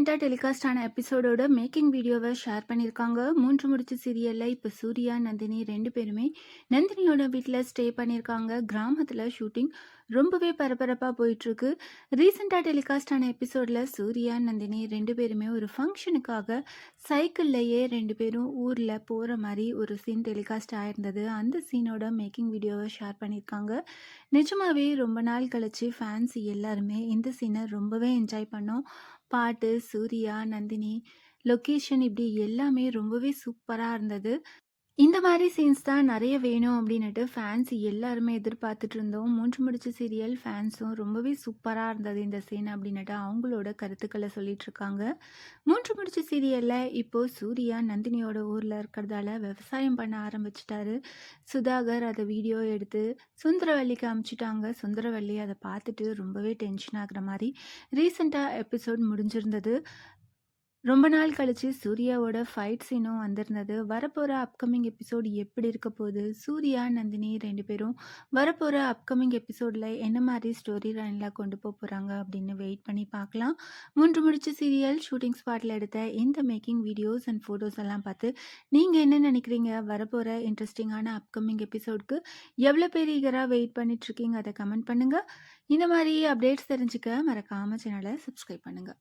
ரீசெண்டா டெலிகாஸ்ட் ஆன எபிசோடோட மேக்கிங் வீடியோவ ஷேர் பண்ணியிருக்காங்க. 3 முடிச்சு சீரியல்ல இப்ப சூர்யா, நந்தினி 2 பேருமே நந்தினியோட வீட்ல ஸ்டே பண்ணியிருக்காங்க. கிராமத்துல ஷூட்டிங் ரொம்பவே பரபரப்பா போயிட்டுருக்கு. ரீசெண்டா டெலிகாஸ்ட் ஆன எபிசோட்ல சூர்யா, நந்தினி 2 பேருமே ஒரு ஃபங்ஷனுக்காக சைக்கிள்லயே 2 பேரும் ஊர்ல போற மாரி ஒரு சீன் டெலிகாஸ்ட் ஆயிருந்தது. அந்த சீனோட மேக்கிங் வீடியோவ ஷேர் பண்ணியிருக்காங்க. நிஜமாவே ரொம்ப நாள் கழிச்சு ஃபேன்ஸ் எல்லாருமே இந்த சீன ரொம்பவே என்ஜாய் பண்ணோம். பாட்டு, சூர்யா, நந்தினி, லொகேஷன் இப்படி எல்லாமே ரொம்பவே சூப்பரா இருந்தது. இந்த மாரி சீன்ஸ் தான் நெறைய வேணும் அப்டின்னுட்டு ஃபேன்ஸ் எல்லாருமே எதிர்பார்த்துட்டு இருந்தோம். 3 முடிச்சு சீரியல் ஃபேன்ஸும் ரொம்பவே சூப்பரா இருந்தது இந்த சீன் அப்டின்னுட்டு அவங்களோட கருத்துக்கள சொல்லிட்டுருக்காங்க. 3 முடிச்சு சீரியல்ல இப்போ சூர்யா நந்தினியோட ஊர்ல இருக்கிறதால விவசாயம் பண்ண ஆரம்பிச்சுட்டாரு. சுதாகர் அத வீடியோ எடுத்து சுந்தரவல்லிக்கு அனுப்பிச்சுட்டாங்க. சுந்தரவல்லி அத பார்த்துட்டு ரொம்பவே டென்ஷன் ஆகுற மாரி ரீசெண்டா எபிசோட் முடிஞ்சிருந்தது. ரொம்ப நாள் கழிச்சு சூர்யாவோட ஃபைட் சீனும் வந்திருந்தது. வரப்போற அப்கமிங் எபிசோட் எப்படி இருக்க போகுது? சூர்யா, நந்தினி 2 பேரும் வரப்போற அப்கமிங் எபிசோட்ல என்ன மாரி ஸ்டோரி லைன்ல கொண்டு போறாங்க அப்படின்னு வெயிட் பண்ணி பார்க்கலாம். 3 முடிச்சு சீரியல் ஷூட்டிங் ஸ்பாட்ல எடுத்த இந்த மேக்கிங் வீடியோஸ் அண்ட் ஃபோட்டோஸ் எல்லாம் பார்த்து நீங்க என்ன நினைக்கிறீங்க? வரப்போற இன்ட்ரெஸ்டிங்கான அப்கமிங் எபிசோட்க்கு எவ்வளோ பேர் ஈகரா வெயிட் பண்ணிட்டு இருக்கீங்க? அத கமெண்ட் பண்ணுங்க. இந்த மாரி அப்டேட்ஸ் தெரிஞ்சுக்க மறக்காம சேனலை சப்ஸ்கிரைப் பண்ணுங்க.